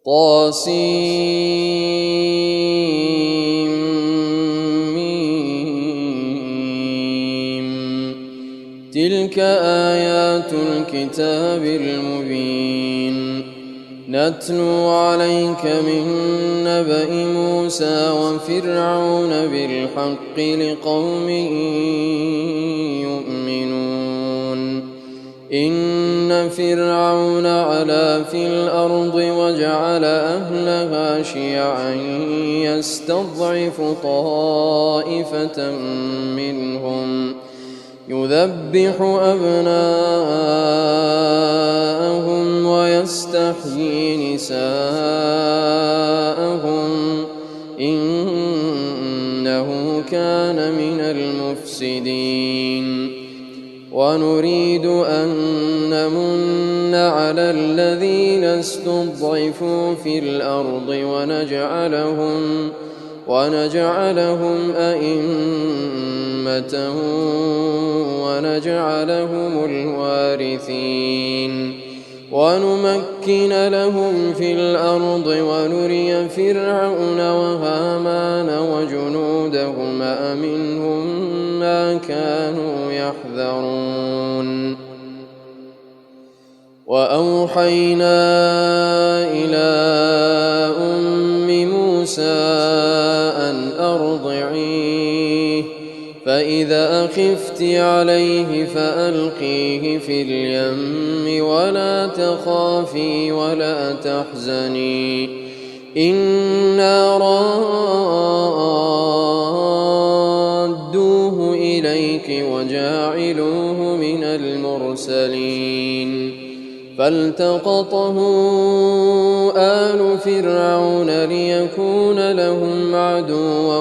طاسيم. تلك آيات الكتاب المبين. نتلو عليك من نبأ موسى وفرعون بالحق لقوم يؤمنون. إن فرعون علا في الأرض وجعل أهلها شيعا يستضعف طائفة منهم يذبح أبناءهم ويستحيي نساءهم إنه كان من المفسدين. ونريد أن نمن على الذين استضعفوا في الأرض ونجعلهم أئمة ونجعلهم الوارثين. ونمكن لهم في الأرض ونري فرعون وهامان وجنودهما منهم ما كانوا يحذرون. وأوحينا إلى أم موسى أن أرضعيه فإذا خفت عليه فألقيه في اليم ولا تخافي ولا تحزني إنا رادوه إليك وجاعلوه من المرسلين. فالتقطه آل فرعون ليكون لهم عدوا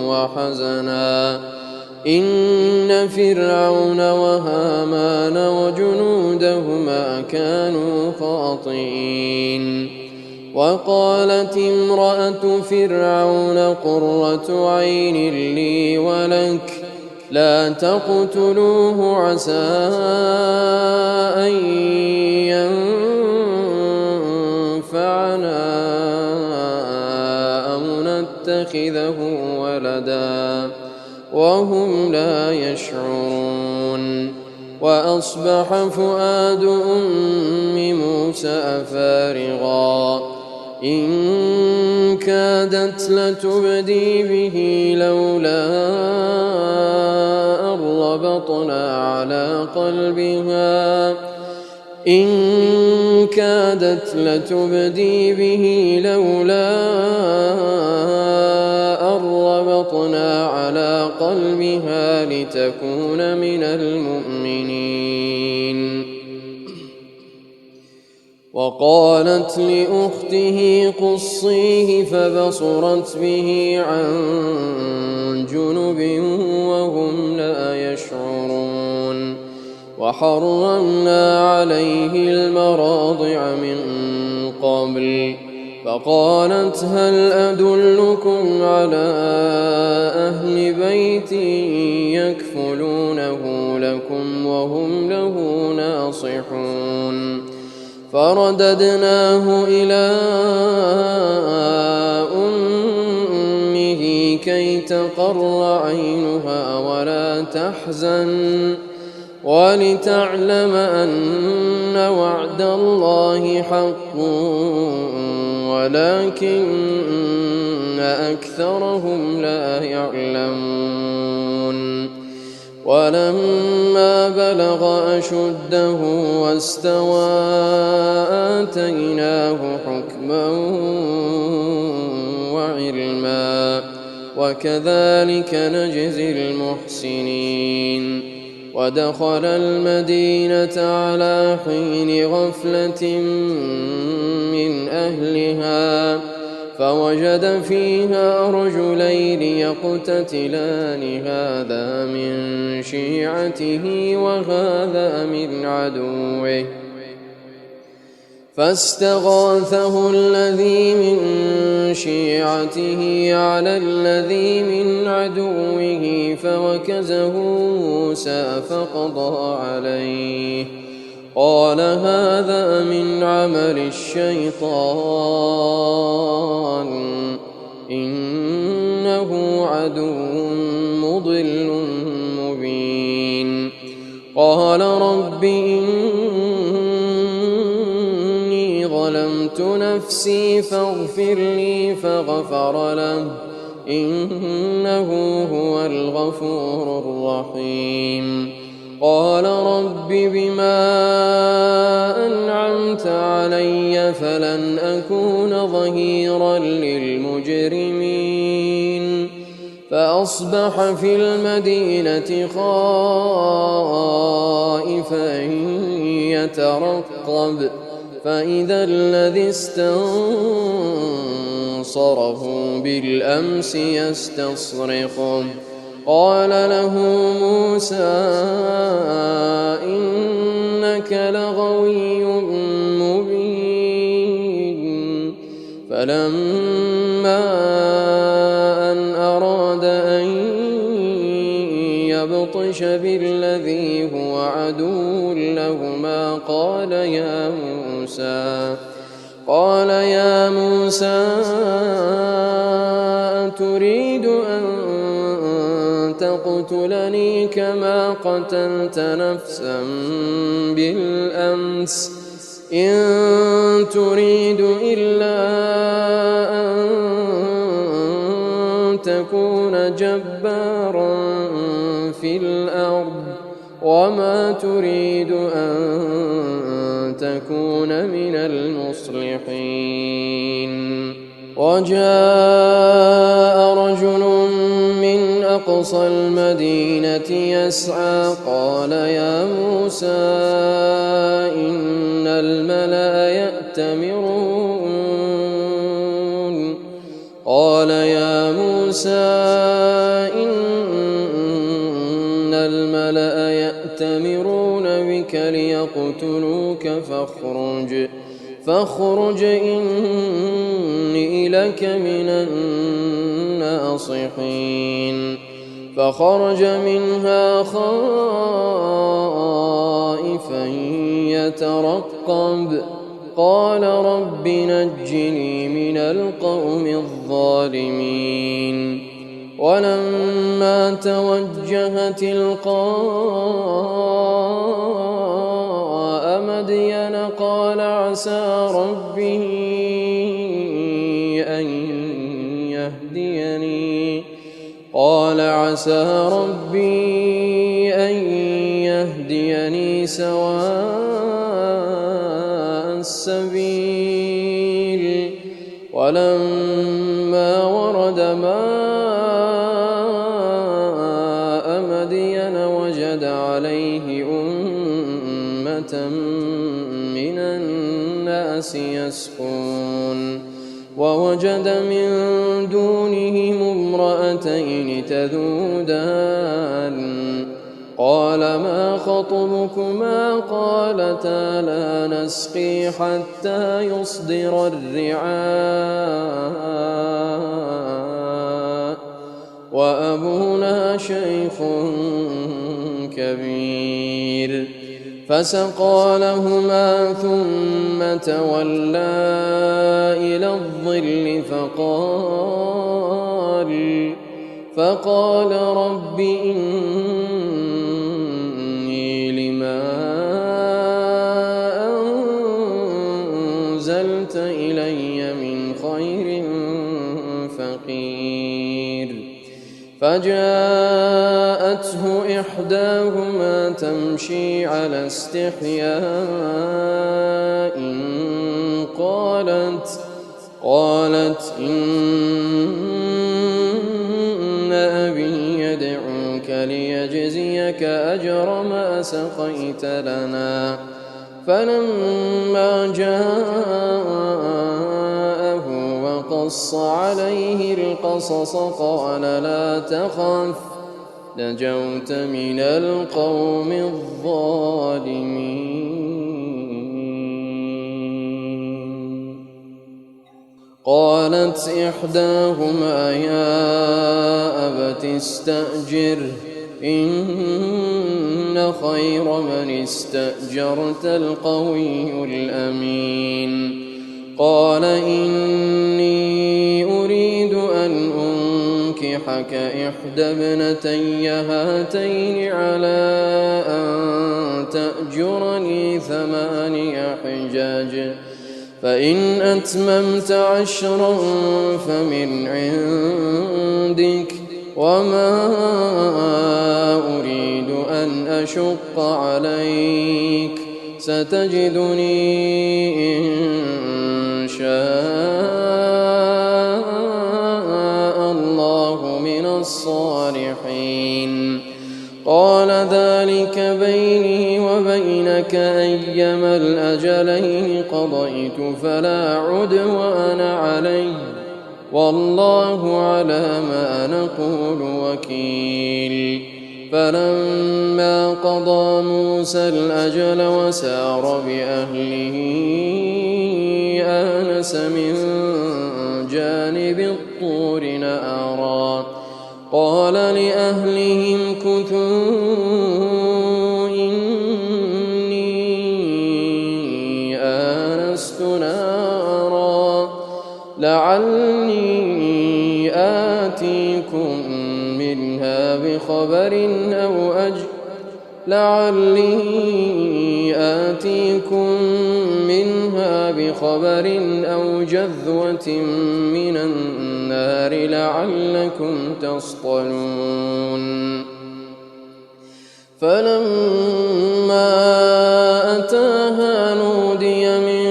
وحزنا إن فرعون وهامان وجنودهما كانوا خاطئين. وقالت امرأة فرعون قرة عين لي ولك لا تقتلوه عسى أن ينفعنا أو نتخذه ولدا وهم لا يشعرون. وأصبح فؤاد أم موسى فارغا إن كادت لتبدي به لولا أن ربطنا على قلبها لتكون من المؤمنين. وقالت لأخته قصيه فبصرت به عن جنب وهم لا يشعرون. وحرمنا عليه المراضع من قبل فقالت هل أدلكم على أهل بيت يكفلونه لكم وهم له ناصحون. فرددناه إلى أمه كي تقر عينها ولا تحزن ولتعلم أن وعد الله حق ولكن أكثرهم لا يعلمون. ولما بلغ أشده واستوى آتيناه حكما وعلما وكذلك نجزي المحسنين. ودخل المدينة على حين غفلة من أهلها فوجد فيها رجلين يقتتلان هذا من شيعته وهذا من عدوه فاستغاثه الذي من شيعته على الذي من عدوه فوكزه موسى فقضى عليه قال هذا من عمل الشيطان إنه عدو مضل مبين قال رب إني ظلمت نفسي فاغفر لي فغفر له إنه هو الغفور الرحيم قال رب بما أنعمت علي فلن أكون ظهيرا للمجرمين فأصبح في المدينة خائفا يترقب فإذا الذي استنصره بالأمس يستصرخه قال له موسى إنك لغوي مبين فلما أن أراد أن يبطش بالذي هو عدو لهما قال يا موسى أتريد أن تقتلني كما قتلت نفسا بالأمس إن تريد إلا أن تكون جبارا في الأرض وما تريد أن تكون من المصلحين وجاء رجل من أقصى المدينة يسعى قال يا موسى إن الملأ يأتمرون بك ليقتلوك فاخرج إني لك من الناصحين فخرج منها خائفا يترقب قال رب نجني من القوم الظالمين ولما توجه تلقاء مدين قال عسى ربي أن يهديني سواء السبيل ولما ورد ماء مدين وجد عليه أمة من الناس يسقون ووجد من دونهم امرأتين تذودان قال ما خطبكما قالتا لا نسقي حتى يصدر الرعاء وأبونا شيخ كبير فسقى لهما ثم تولى إلى الظل فقال رب إني لما أنزلت إلي من خير فقير فجاءته إحداهما تمشي على استحياء قالت إن أبي يدعوك ليجزيك أجر ما سقيت لنا فلما جاءه وقص عليه القصص قال لا تخف نجوت من القوم الظالمين قالت إحداهما يا أبت استأجره إن خير من استأجرت القوي الأمين. قال إني أريد أن أنكحك إحدى ابنتي هاتين على أن تأجرني 8 حجاج، فإن أتممت 10 فمن عندك، وما أريد أن أشق عليك، ستجدني إن شاء الله من الصالحين. قال ذلك بيني وبينك أيما الأجلين قضيت فلا عدوان علي، والله على ما نقول وكيل. فلما قضى موسى الأجل وسار بأهله آنس من جانب الطور نارا، قال لأهلهم كثوا إني آنست نارا لعلي آتيكم منها بخبر أو جذوة من النار لعلكم تصطلون. فلما أتاها نودي من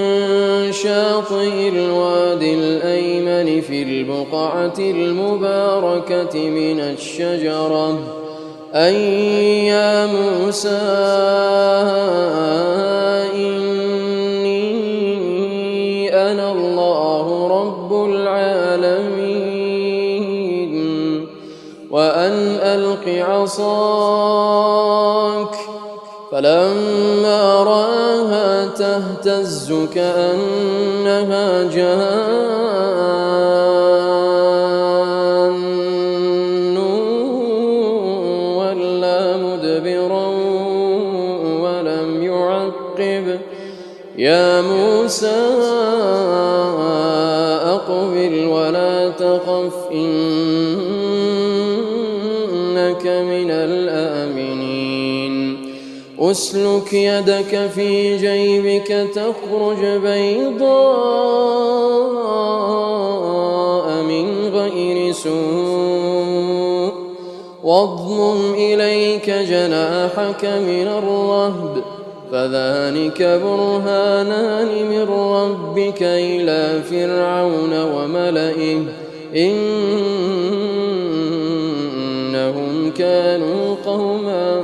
شاطئ الوادي الأيمن في البقعة المباركة من الشجرة أن يا موسى إني أنا الله رب العالمين، وأن ألق عصاك. فلما رآها تهتز كأنها جان ولا مدبرا ولم يعقب، يا موسى أقبل ولا تخف إنك من الآمنين. أسلك يدك في جيبك تخرج بيضاء من غير سوء، واضمم إليك جناحك من الرهب، فذلك برهانان من ربك إلى فرعون وملئه إنهم كانوا قوما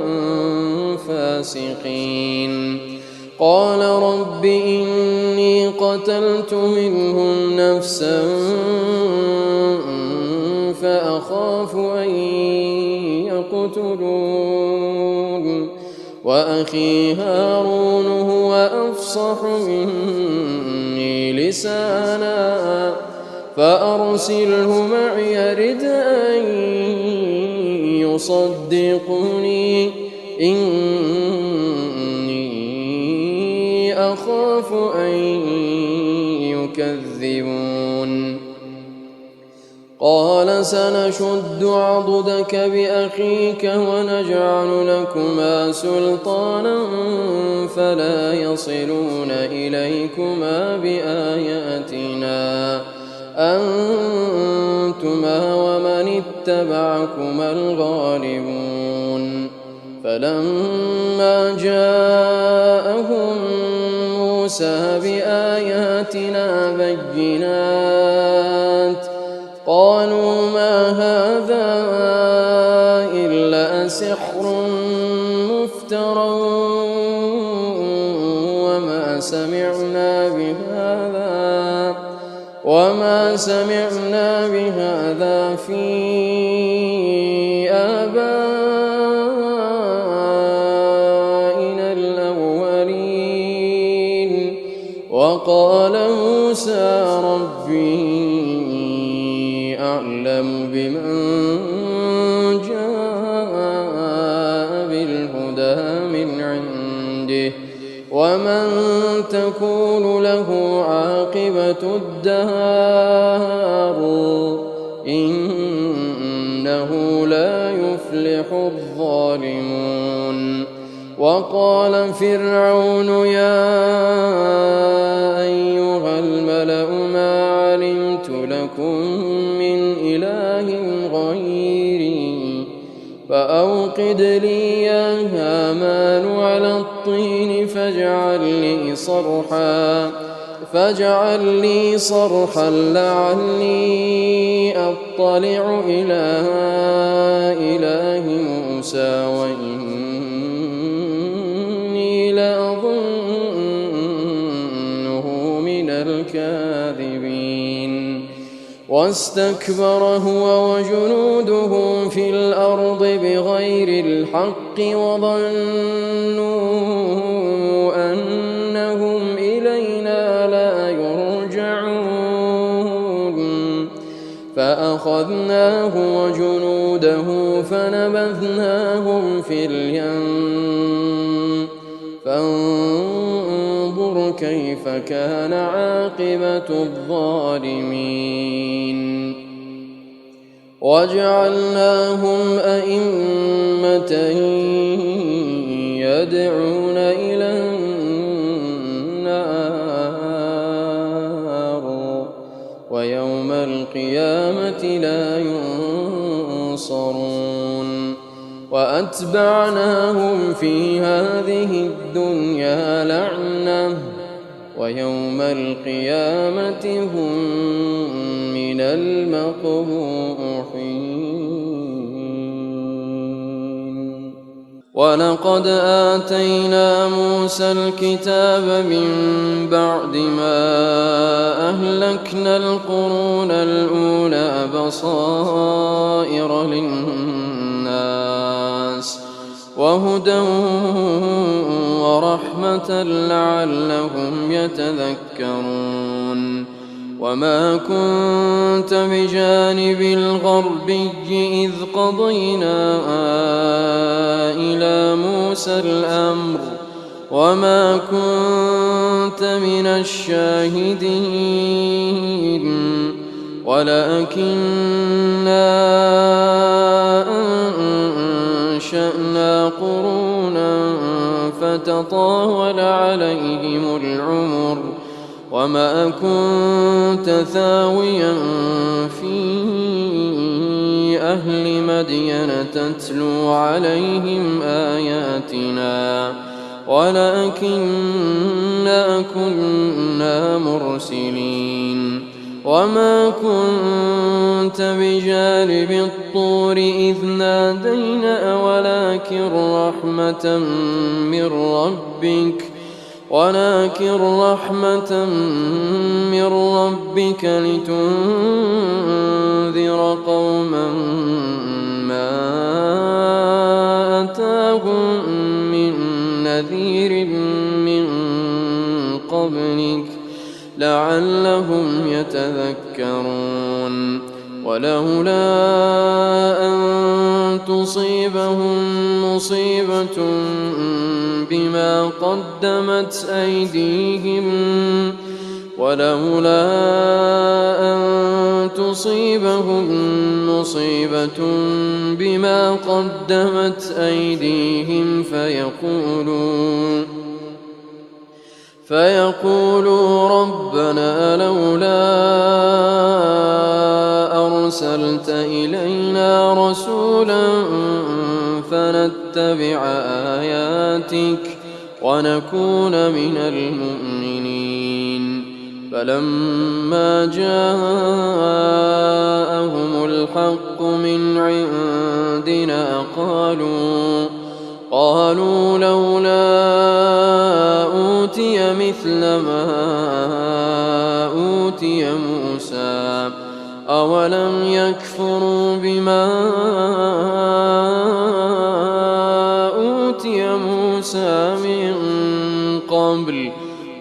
فاسقين. قال رب إني قتلت منهم نفسا فأخاف أن يقتلون، وأخي هارون هو أفصح مني لسانا فأرسله معي رد أن يصدقني إني أخاف أن يكذبون. قال سنشد عضدك بأخيك ونجعل لكما سلطانا فلا يصلون إليكما بآياتنا أنتما ومن اتبعكما الغالبون. فلما جاءهم موسى بآياتنا بينات قالوا ما هذا إلا سحر مفترى وما سمعنا بهذا في آبائنا الأولين. وقال موسى ربي أعلم بمن جاء بالهدى ومن تكون له عاقبة الدار إنه لا يفلح الظالمون. وقال فرعون يا أيها الملأ ما علمت لكم من إله غيري فأوقد لي يا هامان على الطين فاجعل لي صرحا لعلي أطلع إلى إله موسى وإني لأظنه من الكاذبين. واستكبر هو وجنوده في الأرض بغير الحق وظنوا أنهم إلينا لا يرجعون فأخذناه وجنوده فنبذناهم في اليم فانظر كيف كان عاقبة الظالمين. وجعلناهم أئمة يدعون إلى النار ويوم القيامة لا ينصرون. وأتبعناهم في هذه الدنيا لعنة ويوم القيامة هم من المقبوحين. ولقد آتينا موسى الكتاب من بعد ما أهلكنا القرون الأولى بصائر للناس وهدى ورحمة لعلهم يتذكرون. وما كنت بجانب الغربي إذ قضينا إلى موسى الأمر وما كنت من الشاهدين ولكننا أنشأنا قرونا فتطاول عليهم العمر وما كنت ثاويا في أهل مدين تتلو عليهم آياتنا ولكننا كنا مرسلين. وما كنت بجانب الطور إذ نادينا ولكن رحمة من ربك لتنذر قوما ما أتاهم من نذير من قبلك لعلهم يتذكرون. ولولا أن تصيبهم مصيبة بما قدمت أيديهم فيقولوا ربنا لولا أرسلت إلينا رسولا فنتبع آياتك ونكون من المؤمنين. فلما جاءهم الحق من عندنا قالوا لولا أوتي مثل ما أوتي موسى أولم يكفروا بما أوتي موسى من قبل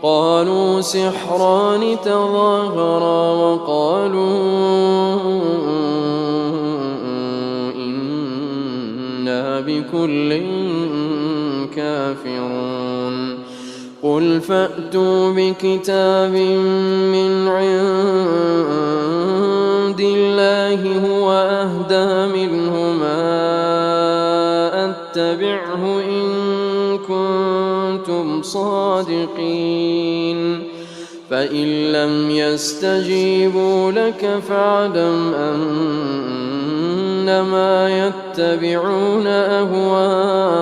قالوا سحران تظاهرا وقالوا إنا بكل كافرون. قل فأتوا بكتاب من عند الله هو أهدى منهما أتبعه إن كنتم صادقين فإن لم يستجيبوا لك فاعلم أنما يتبعون أهواءهم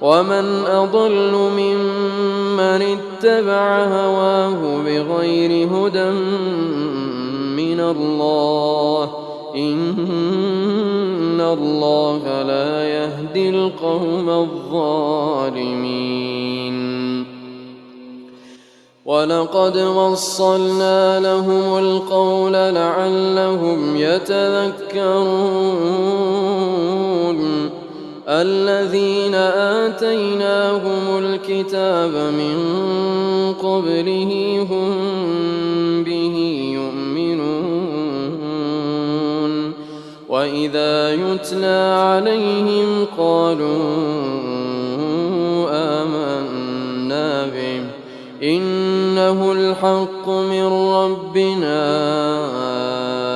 ومن أضل ممن اتبع هواه بغير هدى من الله إن الله لا يهدي القوم الظالمين ولقد وصلنا لهم القول لعلهم يتذكرون الذين آتيناهم الكتاب من قبله هم به يؤمنون وإذا يتلى عليهم قالوا آمنا به إنه الحق من ربنا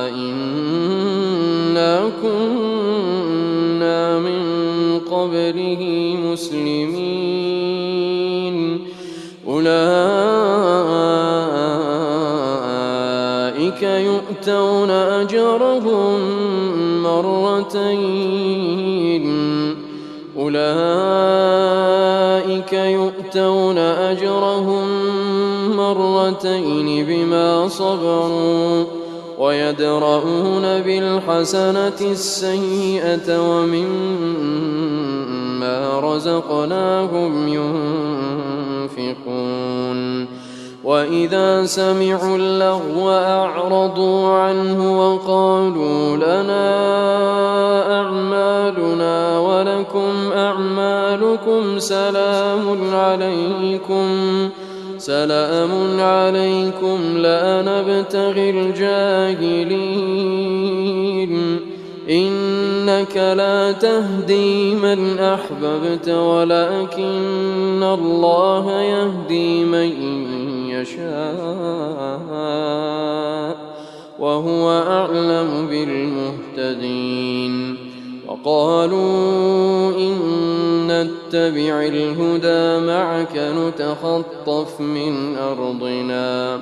إنا كنا من قبله مسلمين أولئك يؤتون أجرهم مرتين بما صبروا ويدرؤون بالحسنة السيئة ومما رزقناهم ينفقون وإذا سمعوا اللغو أعرضوا عنه وقالوا لنا أعمالنا ولكم أعمالكم سلام عليكم لا نبتغي الجاهلين إنك لا تهدي من أحببت ولكن الله يهدي من يشاء وهو أعلم بالمهتدين وقالوا إن نتبع الهدى معك نتخطف من أرضنا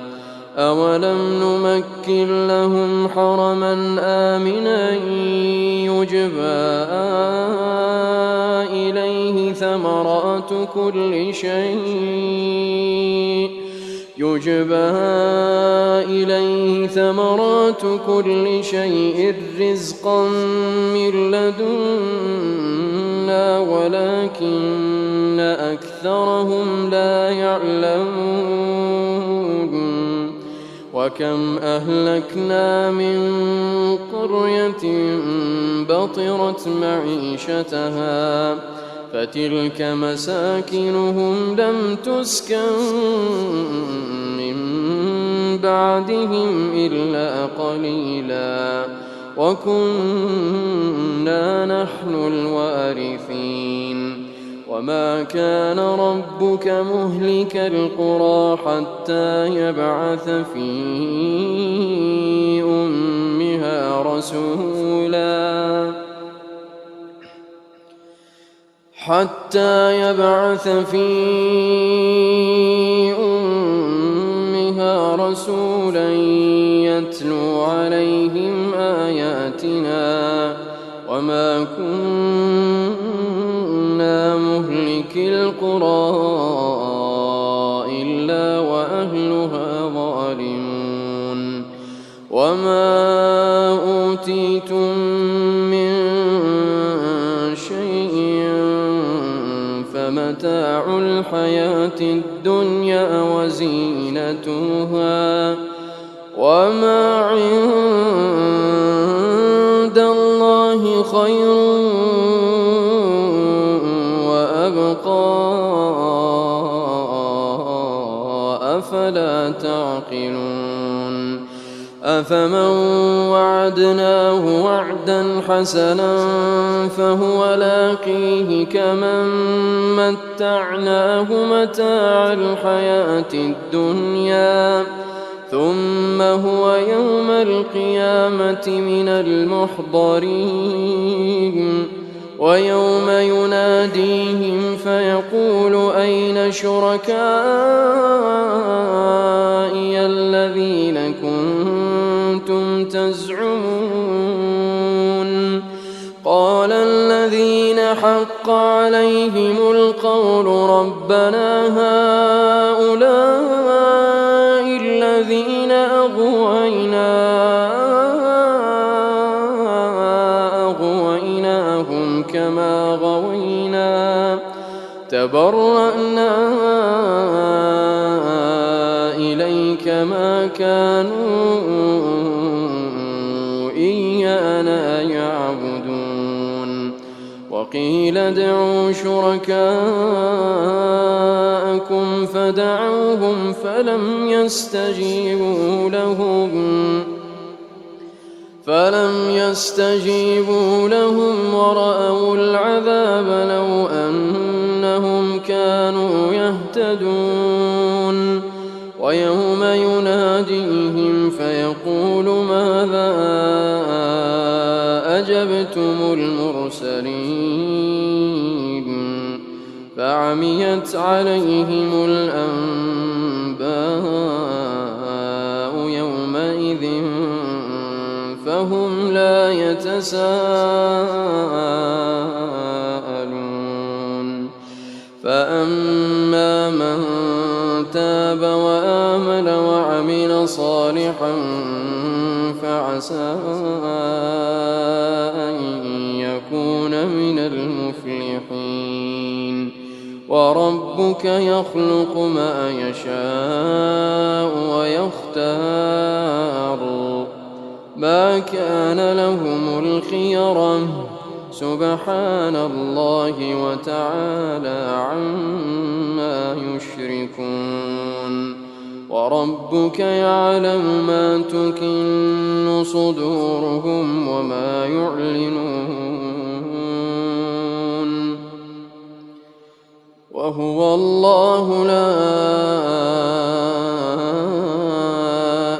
أولم نمكن لهم حرما آمنا يجبى إليه ثمرات كل شيء رزقا من لدنا ولكن أكثرهم لا يعلمون وكم أهلكنا من قرية بطرت معيشتها فتلك مساكنهم لم تسكن من بعدهم إلا قليلا وكنا نحن الوارثين وما كان ربك مهلك القرى حتى يبعث في أمها رسولا يتلو عليهم آياتنا وما كنا مهلك القرى إلا وأهلها ظالمون وما أوتيتم من شيء فمتاع الحياة الدنيا وزينتها وما عند الله خير وأبقى أفلا تعقلون أفمن وعدناه وعدا حسنا فهو لاقيه كمن متعناه متاع الحياة الدنيا ثم هو يوم القيامة من المحضرين ويوم يناديهم فيقول أين شركائي الذين كنتم تزعمون قال الذين حق عليهم القول ربنا هؤلاء الذين أغويناهم كما غوينا تبرأنا إليك ما كانوا إيانا يعبدون وقيل ادعوا شركاءكم فدعوهم فلم يستجيبوا لهم ورأوا العذاب لو أنهم كانوا يهتدون ويوم يناديهم فيقول ماذا أجبتم المرسلين فعميت عليهم الأنباء يومئذ فهم لا يتساءلون فأما من تاب وآمن وعمل صالحا فعسى أن يكون من المفلحين وربك يخلق ما يشاء ويختار ما كان لهم الخيرة سبحان الله وتعالى عما يشركون وربك يعلم ما تكن صدورهم وما يعلنون وهو الله لا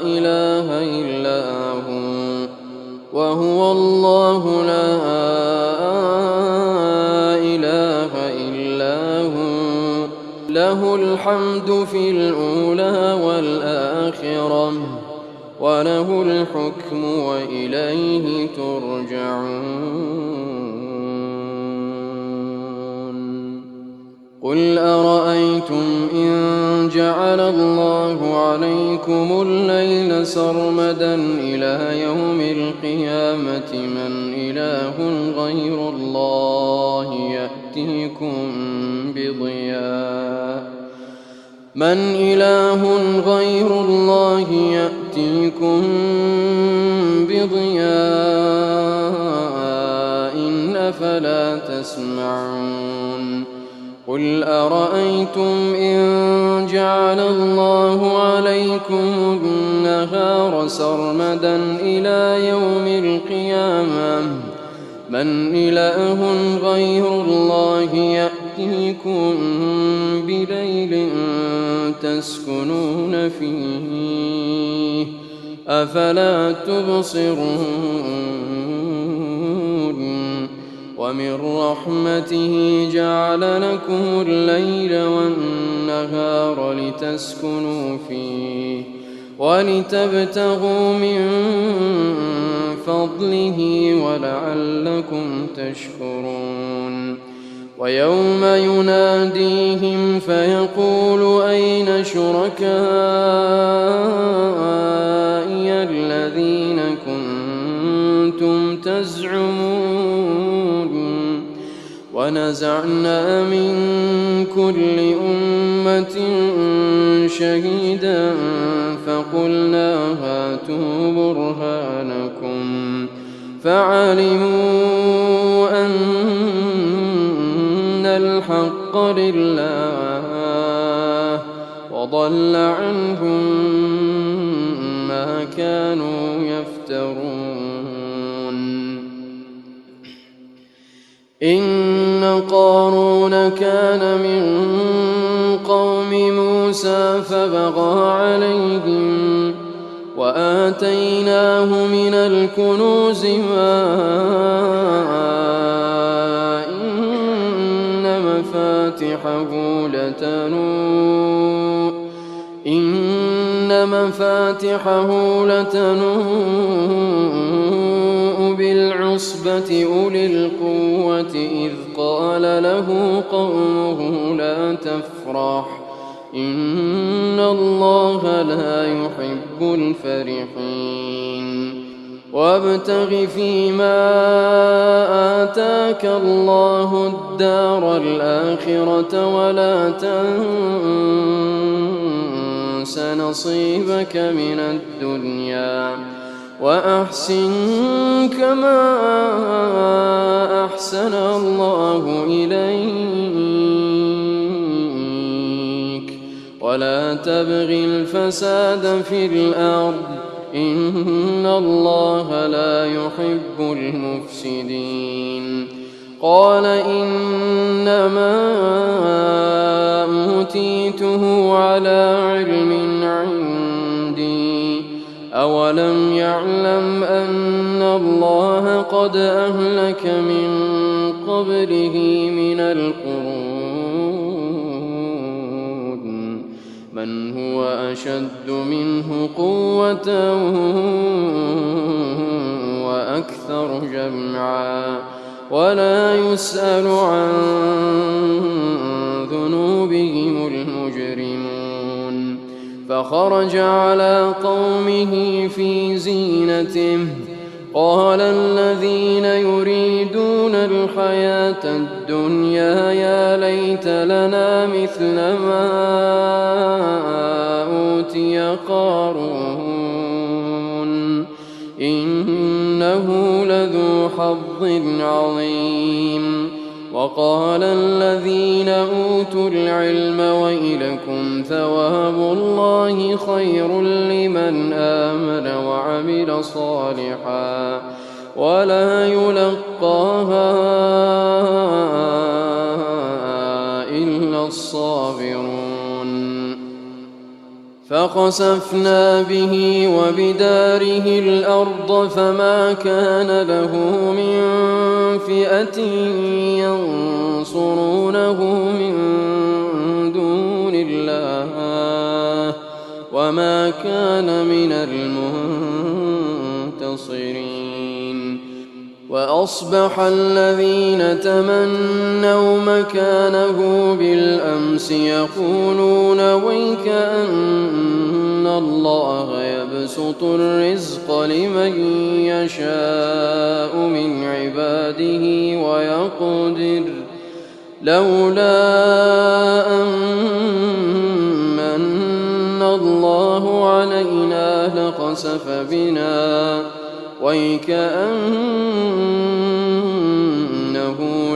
إله إلا هو وهو الله لا إله إلا هو له الحمد في الأولى والآخرة وله الحكم وإليه ترجعون قل أرأيتم إن جعل الله عليكم الليل سرمدا إلى يوم القيامة من إله غير الله يأتيكم بضياء أفلا تسمعون قل أرأيتم إن جعل الله عليكم النهار سرمدا إلى يوم القيامة من إله غير الله يأتيكم بليل تسكنون فيه أفلا تبصرون ومن رحمته جعل لكم الليل والنهار لتسكنوا فيه ولتبتغوا من فضله ولعلكم تشكرون ويوم يناديهم فيقول أين شركائي الذين كنتم تزعمون ونزعنا من كل أمة شهيدا فقلنا هاتوا برهانكم فعلموا أن الحق لله وضل عنهم ما كانوا يفترون. إن قارون كان من قوم موسى فبغى عليهم وآتيناه من الكنوز ما إن مفاتحه لتنوء بالعصبة أولي القوة إذ قال له قومه لا تفرح إن الله لا يحب الفرحين. وابتغ فيما آتاك الله الدار الآخرة ولا تنس نصيبك من الدنيا وأحسن كما أحسن الله إليك ولا تبغ الفساد في الأرض إن الله لا يحب المفسدين. قال إنما أوتيته على علم عندي أولم يعلم أن الله قد أهلك من قبله من القرون من هو أشد منه قوة وأكثر جمعا ولا يسأل عن ذنوبهم المجرمون. فخرج على قومه في زينته قال الذين يريدون الحياة الدنيا يا ليت لنا مثل ما أوتي قارون إنه لذو حظ عظيم. وقال الذين أوتوا العلم ويلكم ثواب الله خير لمن آمن وعمل صالحا ولا يلقاها إلا الصابرون. فخسفنا به وبداره الأرض فما كان له من فئة ينصرونه من دون الله وما كان من المنتصرين. وأصبح الذين تمنوا مكانه بالأمس يقولون ويك أن الله يبسط الرزق لمن يشاء من عباده ويقدر لولا أن من الله علينا لخسف بنا ويكأنه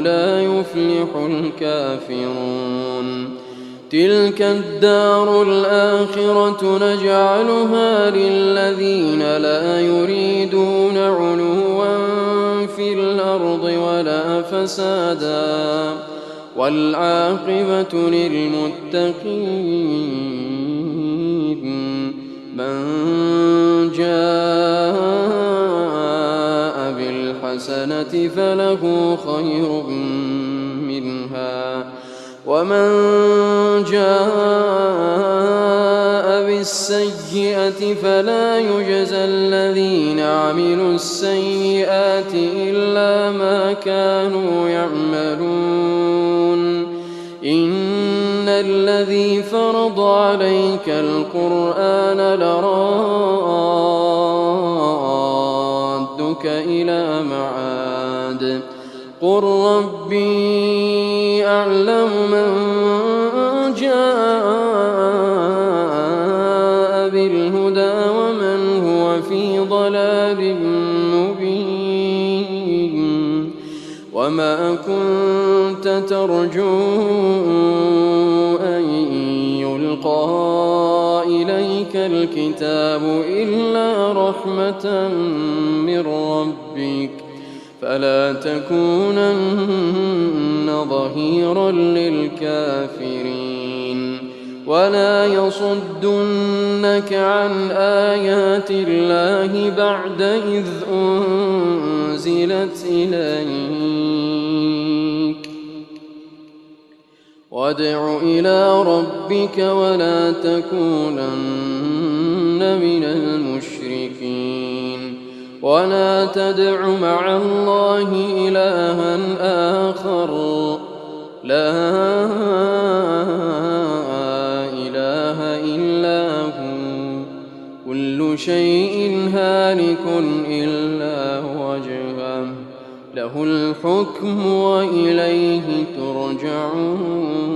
لا يفلح الكافرون. تلك الدار الآخرة نجعلها للذين لا يريدون علوا في الأرض ولا فسادا والعاقبة للمتقين. من جاء بالحسنة فله خير منها ومن جاء بالسيئة فلا يجزى الذين عملوا السيئات إلا ما كانوا يعملون. إن الذي فرض عليك القرآن لرادك إلى معاد قل ربي أعلم من جاء بالهدى ومن هو في ضلال مبين. وما كنت ترجو أن يلقى إليك ربك الكتاب إلا رحمة من ربك فلا تكونن ظهيرا للكافرين ولا يصدنك عن آيات الله بعد إذ أنزلت إليك وادع إلى ربك ولا تكونن من المشركين ولا تدع مع الله إلها آخر لا إله إلا هو كل شيء هالك إلا وجهه له الحكم وإليه ترجعون